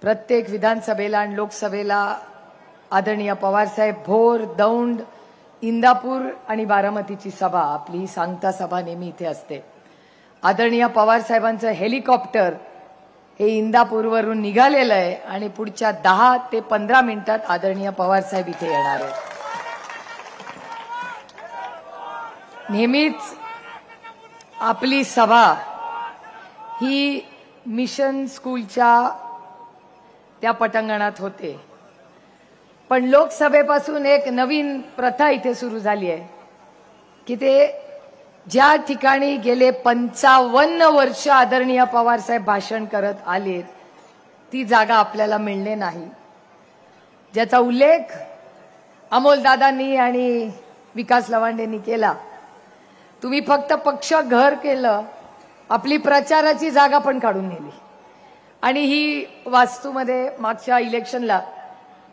प्रत्येक विधानसभेला आणि लोकसभेला आदरणीय पवारसाहेब भोर, दौंड, इंदापूर आणि बारामतीची सभा, आपली ही सांगता सभा नेहमी इथे असते. आदरणीय पवारसाहेबांचं हेलिकॉप्टर हे इंदापूरवरून निघालेलं आहे आणि पुढच्या 10 ते 15 मिनिटात आदरणीय पवारसाहेब इथे येणार आहेत. नेहमीच आपली सभा ही मिशन स्कूलच्या त्या पटांगणात होते, पण लोकसभेपासून एक नवीन प्रथा इथे सुरू झाली आहे की ते ज्या ठिकाणी गेले 55 वर्ष आदरणीय पवारसाहेब भाषण करत आलेत ती जागा आपल्याला मिळणे नाही, ज्याचा उल्लेख अमोलदादांनी आणि विकास लवांडेंनी केला. तुम्ही फक्त पक्ष घर केलं, आपली प्रचाराची जागा पण काढून नेली. आणि ही वास्तूमध्ये मागच्या इलेक्शनला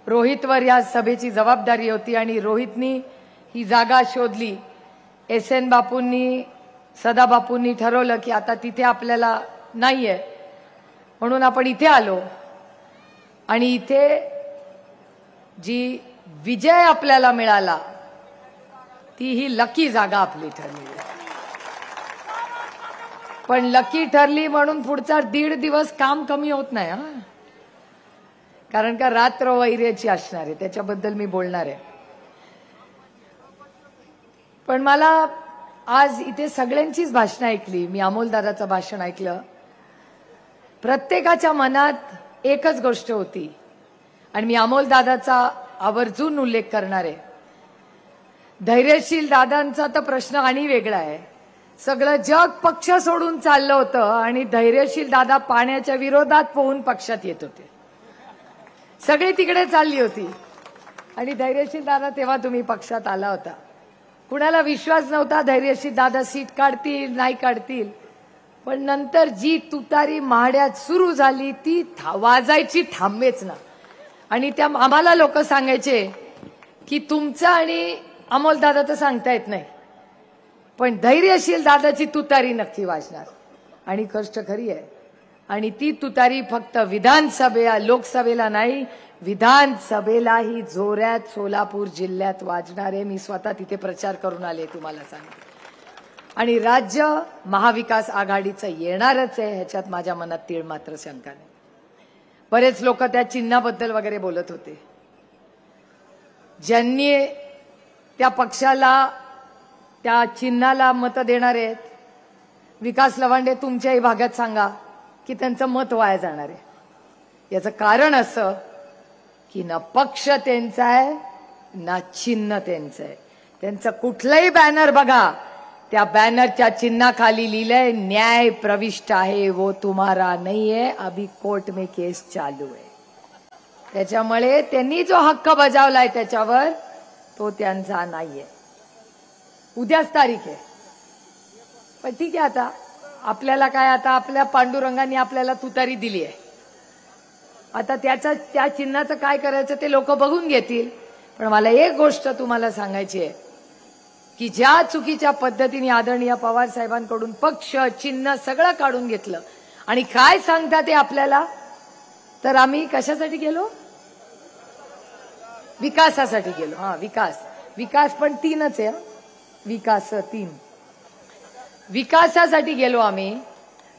रोहितवर या सभेची जबाबदारी होती आणि रोहितनी ही जागा शोधली. SN बापूंनी, सदा बापूंनी ठरवलं की आता तिथे आपल्याला नाहीये, म्हणून आपण इथे आलो आणि इथे जी विजय आपल्याला मिळाला ती ही लकी जागा आपली ठरली. पण लकी ठरली म्हणून पुढचा 1.5 दिवस काम कमी होत नाही, कारण का रात्र वैर्याची असणार आहे, त्याच्याबद्दल मी बोलणार आहे. पण मला आज इथे सगळ्यांचीच भाषणं ऐकली, मी अमोलदादाचं भाषण ऐकलं. प्रत्येकाच्या मनात एकच गोष्ट होती आणि मी अमोलदादाचा आवर्जून उल्लेख करणार आहे. धैर्यशील दादांचा तर प्रश्न आणि वेगळा आहे. सगळं जग पक्ष सोडून चाललं होतं आणि धैर्यशील दादा पाण्याच्या विरोधात पोहून पक्षात येत होते. सगळी तिकडे चालली होती आणि धैर्यशील दादा तेव्हा तुम्ही पक्षात आला होता. कुणाला विश्वास नव्हता धैर्यशील दादा सीट काढतील नाही काढतील, पण नंतर जी तुतारी महाड्यात सुरू झाली ती वाजायची थांबेच ना. आणि त्या आम्हाला लोक सांगायचे की तुमचं आणि अमोलदादाचं सांगता येत नाही, पण धैर्यशील दादाची तुतारी नक्की वाजणार. आणि गोष्ट खरी आहे. आणि ती तुतारी फक्त लोकसभेला नाही, विधानसभेलाही जोरात सोलापूर जिल्ह्यात वाजणार आहे. मी स्वतः तिथे प्रचार करून आले, तुम्हाला सांगते. आणि राज्य महाविकास आघाडीचं येणारच आहे, ह्याच्यात माझ्या मनात तीळ मात्र शंका नाही. बरेच लोक त्या चिन्हाबद्दल वगैरे बोलत होते. ज्यांनी त्या पक्षाला, त्या चिन्हाला मत देणार आहेत, विकास लवांडे तुमच्याही भागात सांगा की त्यांचं मत वाया जाणार आहे. याचं कारण असं की ना पक्ष त्यांचा आहे ना चिन्ह त्यांचं आहे. त्यांचं कुठलंही बॅनर बघा, त्या बॅनरच्या चिन्हाखाली लिहिलंय न्याय प्रविष्ट आहे, वो तुम्हारा नहीं है, अभी कोर्ट में केस चालू है. त्याच्यामुळे त्यांनी जो हक्क बजावलाय त्याच्यावर तो त्यांचा नाहीये. उद्याच तारीख आहे, पण ठीक आहे. आता आपल्याला काय, आता आपल्या पांडुरंगाने आपल्याला तुतारी दिली आहे, आता त्या चिन्हाचं काय करायचं ते लोक बघून घेतील. पण मला एक गोष्ट तुम्हाला सांगायची आहे की ज्या चुकीच्या पद्धतीने आदरणीय पवार साहेबांकडून पक्ष चिन्ह सगळं काढून घेतलं आणि काय सांगता ते आपल्याला, तर आम्ही कशासाठी गेलो, विकासासाठी गेलो. विकास पण 3च आहे, विकास 3, विकासासाठी गेलो आम्ही.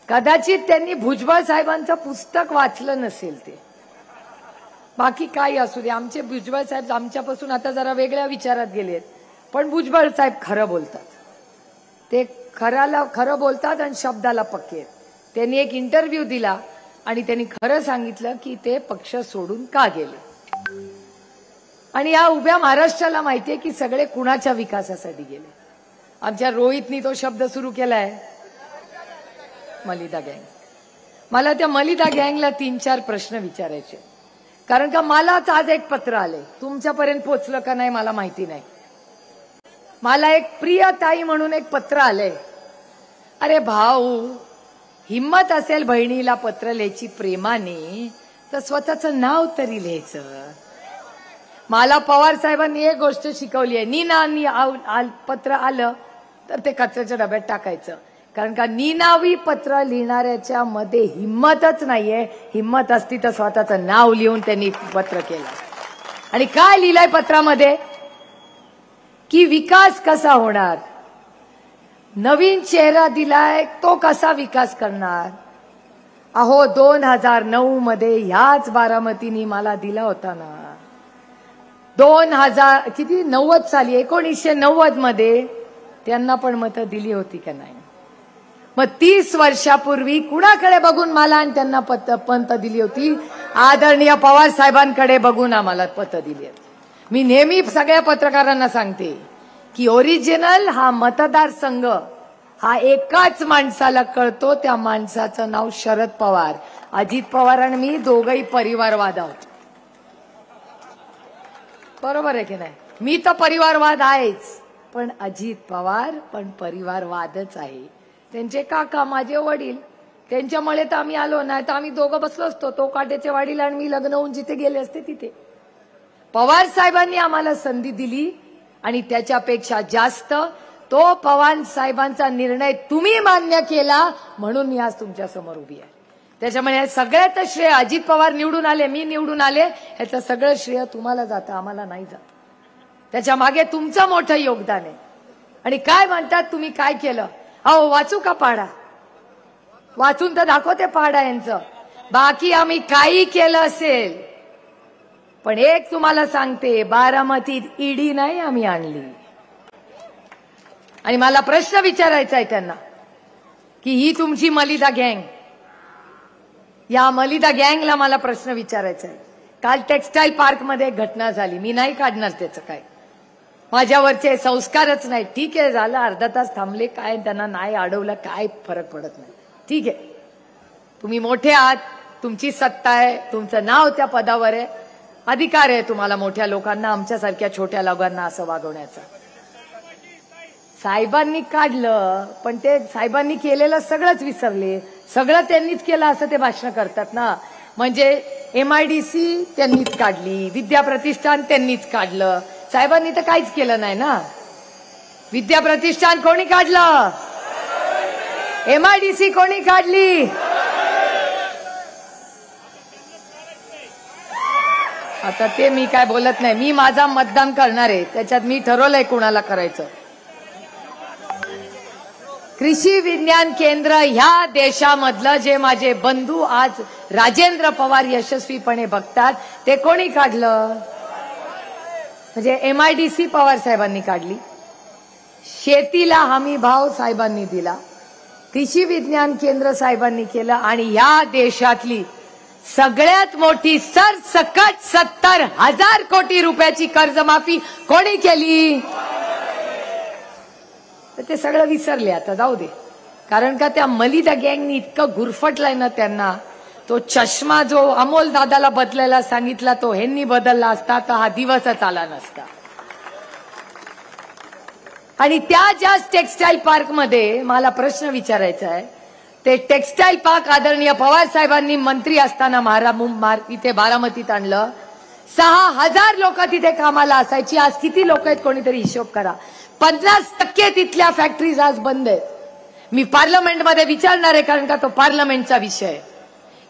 कदाचित त्यांनी भुजबळ साहेबांचं पुस्तक वाचलं नसेल ते, बाकी काही असू दे. आमचे भुजबळ साहेब आमच्यापासून आता जरा वेगळ्या विचारात गेलेत, पण भुजबळ साहेब खरं बोलतात. ते खरं बोलतात आणि शब्दाला पक्के आहेत. त्यांनी एक इंटरव्ह्यू दिला आणि त्यांनी खरं सांगितलं की ते पक्ष सोडून का गेले. आणि या उभ्या महाराष्ट्राला माहितीये की सगळे कुणाच्या विकासासाठी गेले. आमच्या रोहितनी तो शब्द सुरू केलाय, मलिदा गँग. मला त्या मलिदा गँगला 3-4 प्रश्न विचारायचे, कारण का मलाच आज एक पत्र आले, तुमच्यापर्यंत पोहोचलं का नाही मला माहिती नाही. मला एक प्रिय ताई म्हणून एक पत्र आलंय. अरे भाऊ, हिम्मत असेल बहिणीला पत्र लिहायची प्रेमाने तर स्वतःचं नाव तरी लिहायचं. मला पवार साहेबांनी एक गोष्ट शिकवली आहे, पत्र आलं तर ते कचऱ्याच्या डब्यात टाकायचं. कारण का निनावी पत्र लिहिणाऱ्याच्या मध्ये हिम्मतच नाहीये. हिम्मत असती तर स्वतःचं नाव लिहून त्यांनी पत्र केलं. आणि काय लिहिलंय पत्रामध्ये की विकास कसा होणार, नवीन चेहरा दिलाय तो कसा विकास करणार. अहो 2009 मध्ये ह्याच बारामतीनी मला दिला होता ना. 1990 साली 1990 मध्ये त्यांना पण मतं दिली होती का नाही. मग 30 वर्षापूर्वी कुणाकडे बघून मला आणि त्यांना पत दिली होती. आदरणीय पवार साहेबांकडे बघून आम्हाला पत दिली. मी नेहमी सगळ्या पत्रकारांना सांगते की ओरिजिनल हा मतदारसंघ हा एकाच माणसाला कळतो. त्या माणसाचं नाव शरद पवार. अजित पवार आणि मी दोघही परिवारवाद आहोत. बरोबर आहे की नाही. मी तर परिवारवाद आहेच, पण अजित पवार पण परिवारवादच आहे. त्यांचे काका माझे वडील, त्यांच्यामुळे तर आम्ही आलो, नाही तर आम्ही दोघं बसलो असतो. तो काट्याचे वडील आणि मी लग्न होऊन जिथे गेले असते तिथे. पवार साहेबांनी आम्हाला संधी दिली आणि त्याच्यापेक्षा जास्त तो पवार साहेबांचा निर्णय तुम्ही मान्य केला म्हणून मी आज तुमच्या समोर उभी आहे. त्याच्यामुळे सगळ्यात श्रेय अजित पवार निवडून आले, मी निवडून आले, ह्याचं सगळं श्रेय तुम्हाला जातं, आम्हाला नाही जात. त्याच्या मागे तुमचं मोठं योगदान आहे. आणि काय म्हणतात तुम्ही काय केलं. अहो वाचू का पाडा, वाचून तर दाखवते पाडा यांचं. बाकी आम्ही काही केलं असेल, पण एक तुम्हाला सांगते, बारामतीत ईडी नाही आम्ही आणली. आणि मला प्रश्न विचारायचा आहे त्यांना की ही तुमची मलिदा गँग, या मलिदा गँगला मला प्रश्न विचारायचा आहे. काल टेक्सटाईल पार्क मध्ये एक घटना झाली. मी नाही काढणार त्याचं काय, माझ्यावरचे संस्कारच नाही. ठीक आहे, झालं, अर्धा तास थांबले, काय त्यांना नाही अडवलं, काय फरक पडत नाही. ठीक आहे, तुम्ही मोठे आहात, तुमची सत्ता आहे, तुमचं नाव त्या पदावर आहे, अधिकार आहे तुम्हाला मोठ्या लोकांना आमच्यासारख्या छोट्या लोकांना असं वागवण्याचा. साहेबांनी काढलं, पण ते साहेबांनी केलेलं सगळंच विसरले. सगळं त्यांनीच केलं असं ते भाषण करतात ना. म्हणजे MIDC त्यांनीच काढली, विद्या प्रतिष्ठान त्यांनीच काढलं, साहेबांनी तर काहीच केलं नाही ना. विद्या प्रतिष्ठान कोणी काढलं, MIDC कोणी काढली. आता ते मी काय बोलत नाही, मी माझा मतदान करणार आहे, त्याच्यात मी ठरवलंय कुणाला करायचं. कृषी विज्ञान केंद्र ह्या देशामधलं जे माझे बंधू आज राजेंद्र पवार यशस्वीपणे बघतात ते कोणी काढलं. म्हणजे MIDC पवार साहेबांनी काढली, शेतीला हमी भाव साहेबांनी दिला, कृषी विज्ञान केंद्र साहेबांनी केलं, आणि या देशातली सगळ्यात मोठी सरसकट 70,000 कोटी रुपयाची कर्जमाफी कोणी केली. ते सगळं विसरले, आता जाऊ दे. कारण का त्या मलिदा गँगनी इतकं गुरफटलाय ना त्यांना. तो चष्मा जो अमोल दादाला बदलायला सांगितला तो ह्यांनी बदलला असता तर हा दिवसच आला नसता. आणि त्या ज्या टेक्सटाईल पार्क मध्ये मला प्रश्न विचारायचा आहे, ते टेक्सटाईल पार्क आदरणीय पवार साहेबांनी मंत्री असताना इथे बारामतीत आणलं. 6,000 लोक तिथे कामाला असायची. आज किती लोक आहेत कोणीतरी हिशोब करा. 50% तिथल्या फॅक्टरीज आज बंद आहेत. मी पार्लमेंटमध्ये विचारणार आहे, कारण का तो पार्लमेंटचा विषय आहे,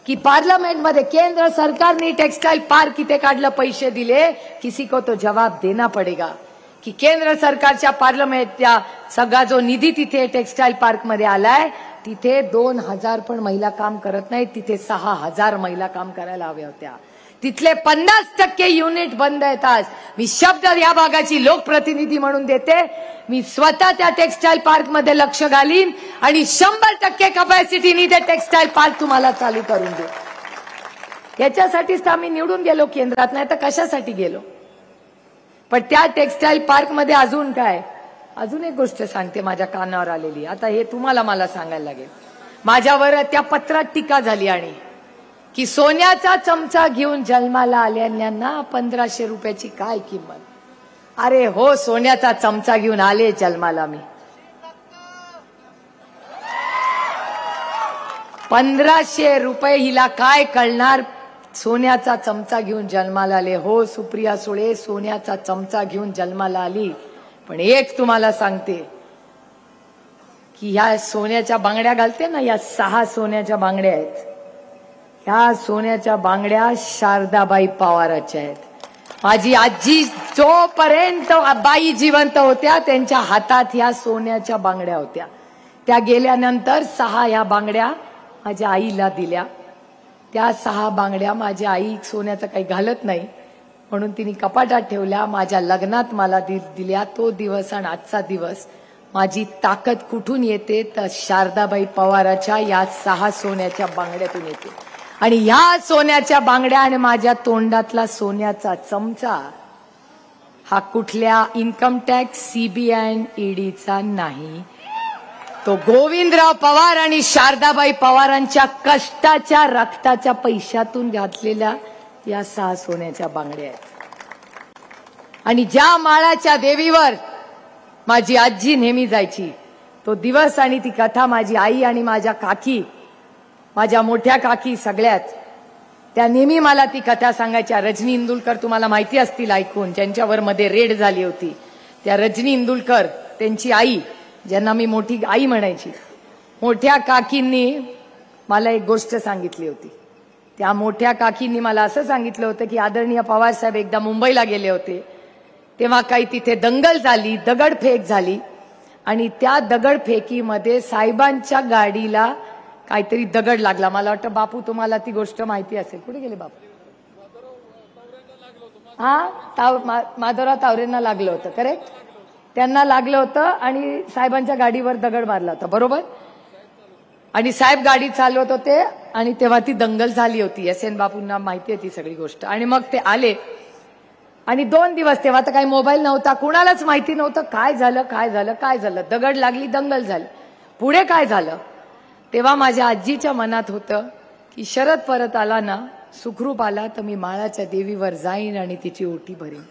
की पार्लमेंटमध्ये केंद्र सरकारने टेक्सटाईल पार्क इथे काढलं, पैसे दिले, किसी को तो जवाब देना पडेगा की केंद्र सरकारच्या पार्लमेंटच्या सगळा जो निधी तिथे टेक्सटाईल पार्क मध्ये आलाय तिथे 2,000 पण महिला काम करत नाहीत, तिथे 6,000 महिला काम करायला हव्या होत्या. तिथले 50% युनिट बंद आहेत. आज मी शब्द या भागाची लोकप्रतिनिधी म्हणून देते, मी स्वतः त्या टेक्सटाईल पार्क मध्ये लक्ष घालीन आणि 100% कपॅसिटीनी ते टेक्सटाईल पार्क तुम्हाला चालू करून दे. याच्यासाठीच तर आम्ही निवडून गेलो केंद्रात, नाही तर कशासाठी गेलो. पण त्या टेक्सटाईल पार्क मध्ये अजून काय, अजून एक गोष्ट सांगते माझ्या कानावर आलेली. आता हे तुम्हाला मला सांगायला लागेल. माझ्यावर त्या पत्रात टीका झाली आणि की सोन्याचा चमचा घेऊन जन्माला आलेल्यांना 1,500 रुपयाची काय किंमत. अरे हो, सोन्याचा चमचा घेऊन आले जन्माला मी. 1,500 रुपये हिला काय कळणार. सोन्याचा चमचा घेऊन जन्माला आले. हो सुप्रिया सुळे सोन्याचा चमचा घेऊन जन्माला आली. पण एक तुम्हाला सांगते की ह्या सोन्याच्या बांगड्या घालते ना, या 6 सोन्याच्या बांगड्या आहेत. ह्या सोन्याच्या बांगड्या शारदाबाई पवाराच्या आहेत. माझी आजी जोपर्यंत बाई जिवंत होत्या त्यांच्या हातात ह्या सोन्याच्या बांगड्या होत्या. त्या गेल्यानंतर 6 ह्या बांगड्या माझ्या आईला दिल्या. त्या 6 बांगड्या माझी आई सोन्याचं काही घालत नाही म्हणून तिने कपाटात ठेवल्या. माझ्या लग्नात मला दिल्या. तो दिवस आणि आजचा दिवस माझी ताकद कुठून येते तर शारदाबाई पवाराच्या या 6 सोन्याच्या बांगड्यातून येते. आणि ह्या सोन्याच्या बांगड्या आणि माझ्या तोंडातला सोन्याचा चमचा हा कुठल्या इन्कम टॅक्स, सीबीआय, ईडीचा नाही. तो गोविंदराव पवार आणि शारदाबाई पवारांच्या कष्टाच्या रक्ताच्या पैशातून घातलेल्या या 6 सोन्याच्या बांगड्या आहेत. आणि ज्या माळाच्या देवीवर माझी आजी नेहमी जायची तो दिवस आणि ती कथा माझी आई आणि माझ्या काकी, माझ्या मोठ्या काकी सगळ्यात, त्या नेहमी मला ती कथा सांगायच्या. रजनी इंदुलकर तुम्हाला माहिती असतील ऐकून, ज्यांच्यावर मध्ये रेड झाली होती. त्या रजनी इंदुलकर त्यांची आई, ज्यांना मी मोठी आई म्हणायची, मोठ्या काकींनी मला एक गोष्ट सांगितली होती. त्या मोठ्या काकींनी मला असं सांगितलं होतं की आदरणीय पवार साहेब एकदा मुंबईला गेले होते, तेव्हा काही तिथे दंगल झाली, दगडफेक झाली आणि त्या दगडफेकीमध्ये साहेबांच्या गाडीला काहीतरी दगड लागला. मला वाटतं बापू तुम्हाला ती गोष्ट माहिती असेल. कुठे गेले बापू? माधवराव तावरेंना लागलं होतं. करेक्ट, त्यांना लागलं होतं आणि साहेबांच्या गाडीवर दगड मारला होता. बरोबर. आणि साहेब गाडी चालवत होते आणि तेव्हा ती दंगल झाली होती. SN बापूंना माहिती आहे ती सगळी गोष्ट. आणि मग ते आले आणि 2 दिवस, तेव्हा तर काही मोबाईल नव्हता, कुणालाच माहिती नव्हतं काय झालं काय झालं काय झालं. दगड लागली, दंगल झाली, पुढे काय झालं. तेव्हा माझ्या आजीच्या मनात होतं की शरद परत आला ना, सुखरूप आला तर मी माळाच्या देवीवर जाईन आणि तिची ओटी भरीन.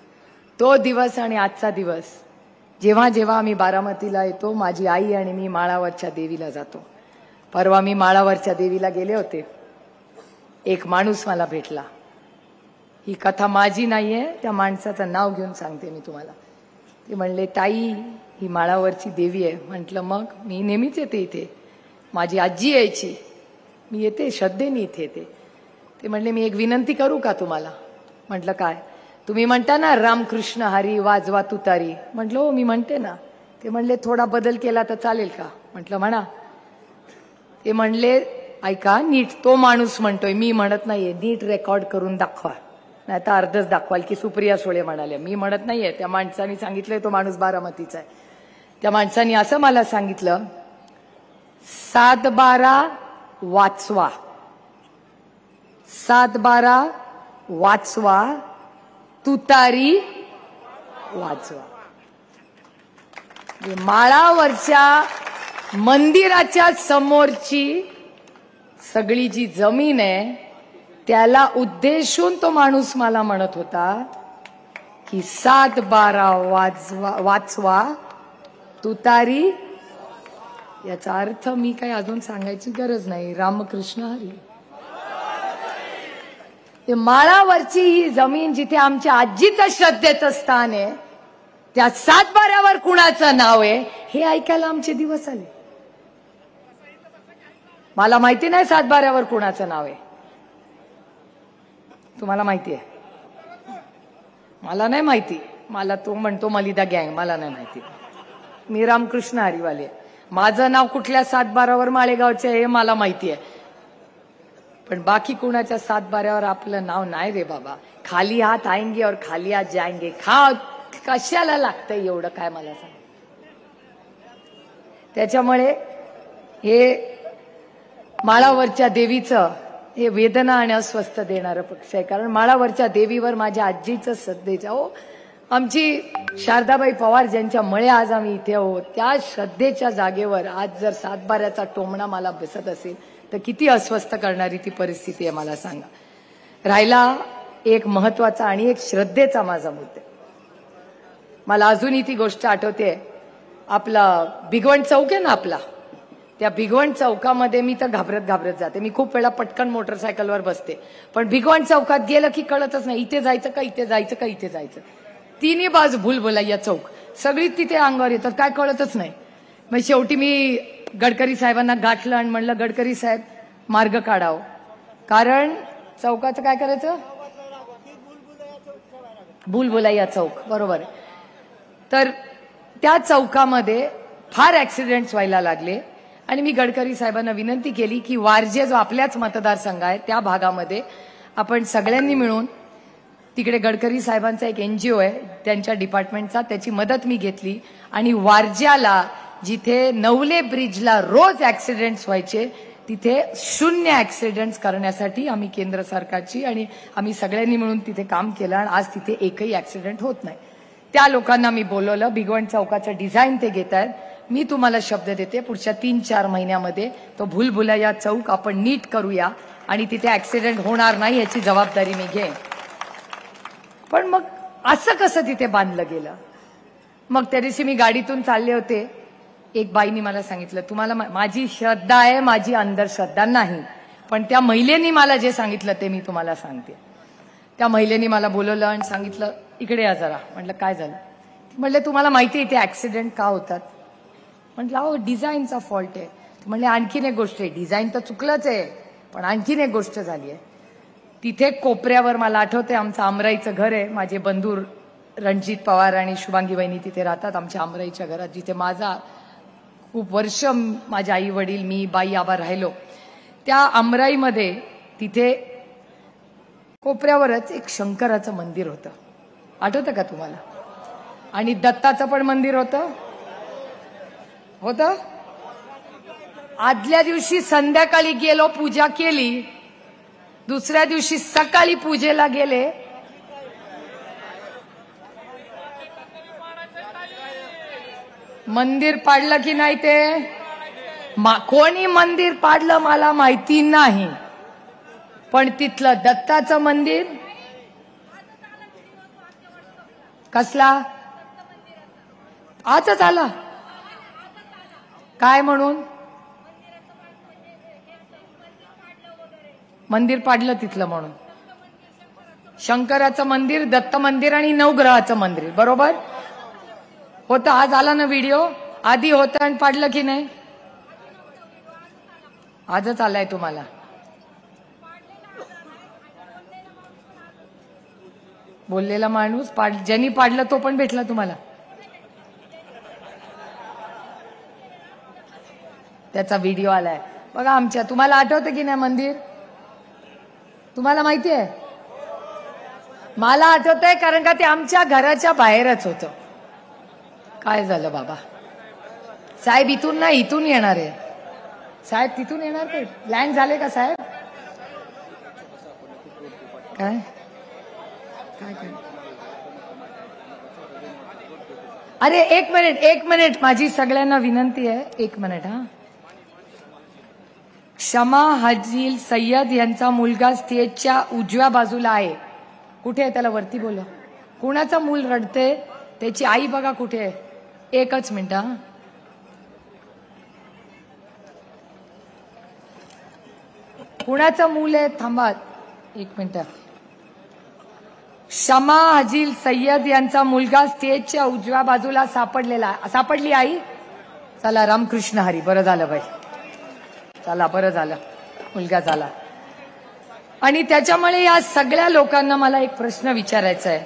तो दिवस आणि आजचा दिवस, जेव्हा जेव्हा आम्ही बारामतीला येतो माझी आई आणि मी माळावरच्या देवीला जातो. परवा मी माळावरच्या देवीला गेले होते. एक माणूस मला भेटला. ही कथा माझी नाहीये, त्या माणसाचं नाव घेऊन सांगते मी तुम्हाला. ते म्हणले ताई ही माळावरची देवी आहे. म्हटलं मग? मी नेहमीच येते इथे, माझी आजी यायची, मी येते श्रद्धेने इथे येते. ते म्हणले मी एक विनंती करू का तुम्हाला? म्हटलं काय? तुम्ही म्हणता ना रामकृष्ण हरी वाजवा तुतारी. म्हटलं हो मी म्हणते ना. ते म्हणले थोडा बदल केला तर चालेल का? म्हटलं म्हणा. ते म्हणले ऐका नीट, तो माणूस म्हणतोय मी म्हणत नाहीये, नीट रेकॉर्ड करून दाखवा, नाही तर अर्धच दाखवाल की सुप्रिया सुळे म्हणाले. मी म्हणत नाहीये, त्या माणसाने सांगितलंय, तो माणूस बारामतीचा आहे. त्या माणसाने असं मला सांगितलं 7-12 वाचवा, 7-12 वाचवा, तुतारी वाचवा. माळावरच्या मंदिराच्या समोरची सगळी जी जमीन आहे त्याला उद्देशून तो माणूस मला म्हणत होता की 7-12 वाचवा, तुतारी. याचा अर्थ मी काही अजून सांगायची गरज नाही. रामकृष्ण हरी. ते माळावरची ही जमीन जिथे आमच्या आजीचं श्रद्धेचं स्थान आहे, त्या 7-12वर कुणाचं नाव आहे हे ऐकायला आमचे दिवस आले. मला माहिती नाही 7-12वर कुणाचं नाव आहे. तुम्हाला माहिती आहे? मला नाही माहिती. मला तो म्हणतो मलिदा गँग, मला नाही माहिती. मी रामकृष्ण हरीवाले. माझं नाव कुठल्या 7-12वर माळेगावचे आहे मला माहिती आहे, पण बाकी कुणाच्या 7-12वर आपलं नाव नाही रे बाबा. खाली हात आएंगे और खाली हात जाएंगे. कशाला लागतंय एवढं काय मला सांग. त्याच्यामुळे हे माळावरच्या देवीचं हे वेदना आणि अस्वस्थ देणारं पक्ष आहे. कारण माळावरच्या देवीवर माझ्या आजीचं श्रद्धेच्या, हो आमची शारदाबाई पवार ज्यांच्यामुळे आज आम्ही इथे आहोत, त्या श्रद्धेच्या जागेवर आज जर 7-12चा टोमणा मला बसत असेल तर किती अस्वस्थ करणारी ती परिस्थिती आहे मला सांगा. राहिला एक महत्वाचा आणि एक श्रद्धेचा माझा मुद्दा. मला अजूनही ती गोष्ट आठवते. आपला भिगवण चौक आहे ना आपला, त्या भिगवण चौकामध्ये मी तर घाबरत जाते. मी खूप वेळा पटकन मोटरसायकलवर बसते, पण भिगवण चौकात गेलं की कळतच नाही इथे जायचं का इथे जायचं का इथे जायचं. तिन्ही बाजू भूलभुलैया चौक, सगळी तिथे अंगावर येतात, काय कळतच नाही. मग शेवटी मी गडकरी साहेबांना गाठलं आणि म्हणलं गडकरी साहेब मार्ग काढाव, कारण चौकाचं काय करायचं, भूलभुलैया चौक, बरोबर आहे. तर त्या चौकामध्ये फार ऍक्सिडेंट्स व्हायला लागले आणि मी गडकरी साहेबांना विनंती केली की वारजे जो आपल्याच मतदारसंघ आहे त्या भागामध्ये आपण सगळ्यांनी मिळून, तिकडे गडकरी साहेबांचा एक NGO आहे त्यांच्या डिपार्टमेंटचा, त्याची मदत मी घेतली आणि वारज्याला जिथे नवले ब्रिजला रोज ऍक्सिडेंट्स व्हायचे तिथे 0 ऍक्सिडेंट्स करण्यासाठी आम्ही केंद्र सरकारची आणि आम्ही सगळ्यांनी मिळून तिथे काम केलं आणि आज तिथे एकही ऍक्सिडेंट होत नाही. त्या लोकांना मी बोलवलं, भिगवण चौकाचं डिझाईन ते घेत आहेत. मी तुम्हाला शब्द देते पुढच्या 3-4 महिन्यामध्ये तो भूलभुलैया चौक आपण नीट करूया आणि तिथे ऍक्सिडेंट होणार नाही याची जबाबदारी मी घेईन. पण मग असं कसं तिथे बांधलं गेलं? मग त्या दिवशी मी गाडीतून चालले होते, एक बाईनी मला सांगितलं, तुम्हाला माझी श्रद्धा आहे, माझी अंधश्रद्धा नाही, पण त्या महिलेनी मला जे सांगितलं ते मी तुम्हाला सांगते. त्या महिलेनी मला बोलवलं आणि सांगितलं इकडे या जरा. म्हटलं काय झालं? म्हणले तुम्हाला माहिती आहे इथे ऍक्सिडेंट का होतात? म्हटलं अहो डिझाईनचा फॉल्ट आहे. म्हणले आणखीन एक गोष्ट आहे, डिझाईन तर चुकलंच आहे पण आणखीन एक गोष्ट झाली आहे. तिथे कोपऱ्यावर मला आठवते आमचं आमराईचं घर आहे, माझे बंधू रणजित पवार आणि शुभांगी वहिनी तिथे राहतात आमच्या आमराईच्या घरात, जिथे माझा खूप वर्ष माझे आई वडील मी बाई आबा राहिलो. त्या आमराईमध्ये तिथे कोपऱ्यावरच एक शंकराचं मंदिर होतं, आठवतं का तुम्हाला? आणि दत्ताचं पण मंदिर होतं. आदल्या दिवशी संध्याकाळी गेलो, पूजा केली, दुसऱ्या दिवशी सकाळी पूजेला गेले, मंदिर पाडलं की नाही ते कोणी मंदिर पाडलं मला माहिती नाही, पण तिथलं दत्ताचं मंदिर कसला आजच आला काय म्हणून मंदिर पाडलं तिथलं म्हणून. शंकराचं मंदिर, दत्त मंदिर आणि नवग्रहाचं मंदिर बरोबर होतं. आज आला ना व्हिडिओ, आधी होतं आणि पाडलं की नाही? आजच आलाय तुम्हाला. बोललेला माणूस ज्यांनी पाडलं तो पण भेटला तुम्हाला? त्याचा व्हिडिओ आलाय बघा आमच्या. तुम्हाला आठवतं की नाही मंदिर? तुम्हाला माहिती आहे? मला आठवतंय कारण का ते आमच्या घराच्या बाहेरच होतं. काय झालं बाबा? साहेब इथून नाही, इथून येणार आहे साहेब, तिथून येणार ते. लँड झाले का साहेब? काय काय काय? अरे एक मिनिट माझी सगळ्यांना विनंती आहे, 1 मिनिट हा. शमा हाजील सय्यद यांचा मुलगा स्टेजच्या उजव्या बाजूला आहे. कुठे आहे? त्याला वरती बोला. कुणाचा मूल रडते? त्याची आई बघा कुठे आहे. 1च मिनिट हा. कुणाचं मूल आहे? थांबा 1 मिनिट. शमा हाजील सय्यद यांचा मुलगा स्टेजच्या उजव्या बाजूला सापडली आई. चला रामकृष्ण हरी, बरं झालं बाई, चला बरं झालं, मुलगा झाला. आणि त्याच्यामुळे या सगळ्या लोकांना मला एक प्रश्न विचारायचा आहे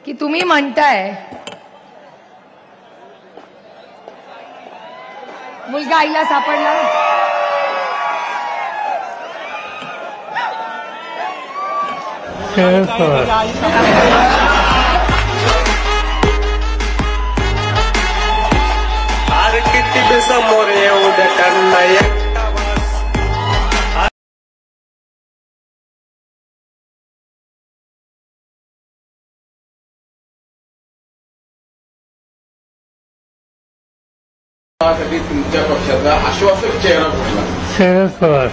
की तुम्ही म्हणताय मुलगा आईला सापडला, किती समोर येऊ द्या तुमच्या पक्षाचा आश्वासक चेहरा कुठला? शरद पवार.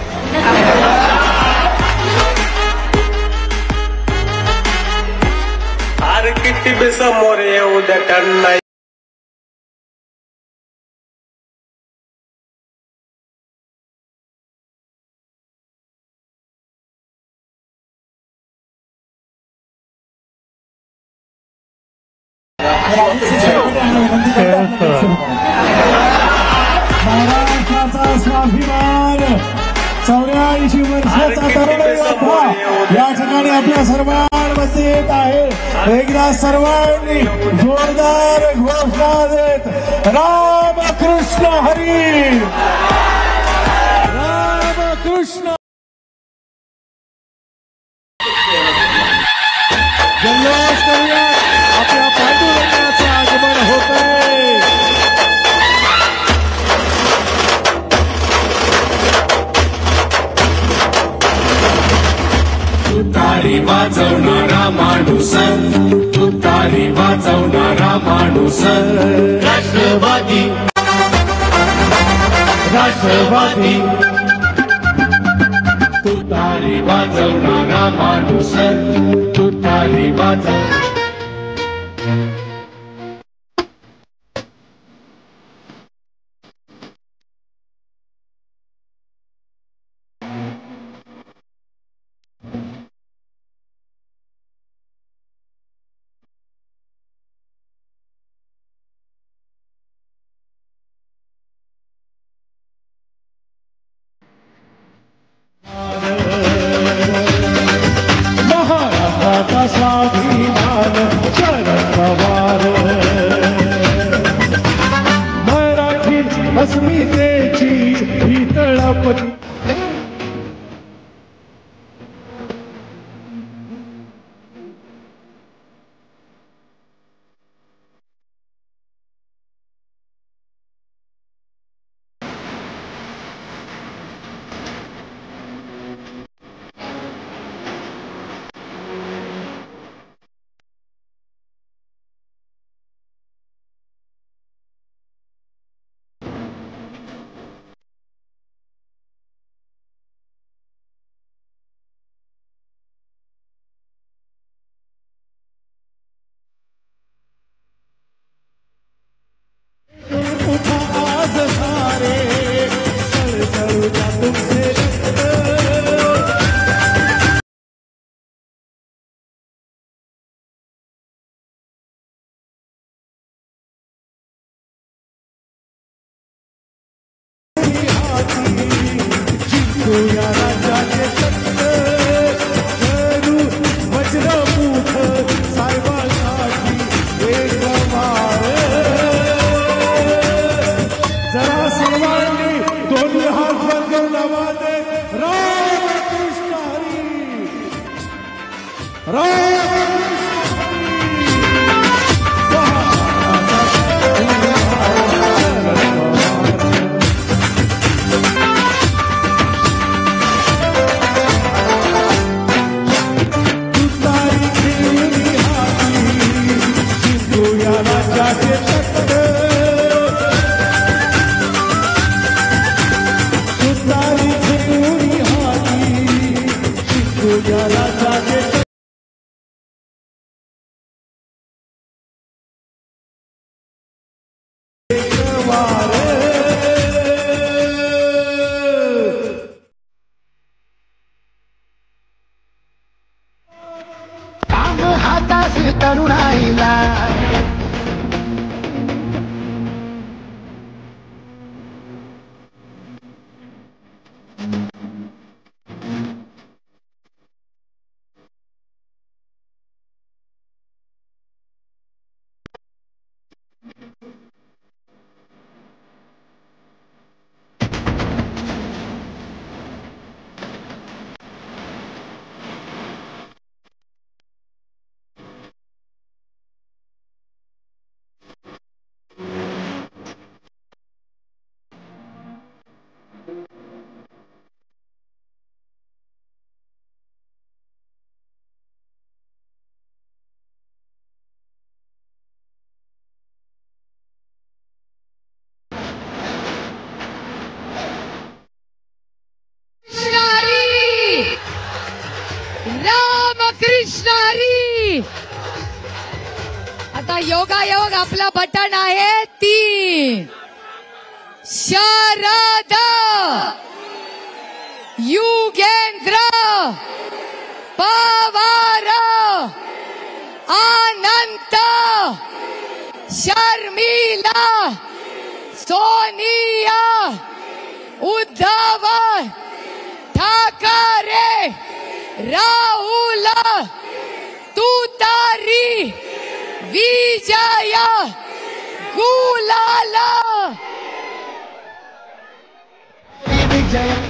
अरे किती बी समोर येऊ द्या त्यांना. शरद पवार. महाराष्ट्राचा स्वाभिमान 84 वर्षाचा तरुण योद्धा या ठिकाणी आपल्या सर्वांमध्ये येत आहे। एकदा सर्वांनी जोरदार घोषणा देत रामकृष्ण हरी, रामकृष्ण। जल्लोष करूया, आपल्या पांडुरंगाचं आगमन होतंय। तुतारी वाजवणारा माणूस, तुतारी वाजवणारा माणूस, राष्ट्रवादी राष्ट्रवादी, तुतारी वाजवणारा माणूस, तुतारी वाजव। महाराष्ट्राचा स्वाभिमान शरद पवार, मराठी अस्मितेची ही तळपती। तरुणाईला रामकृष्ण हरी। आता योगायोग आपला बटन आहे 3 शरद युगेंद्र पवार अनंत शर्मिला सोनिया उद्धव ठाकरे राहुल तुतारी विजय गुलाल विजय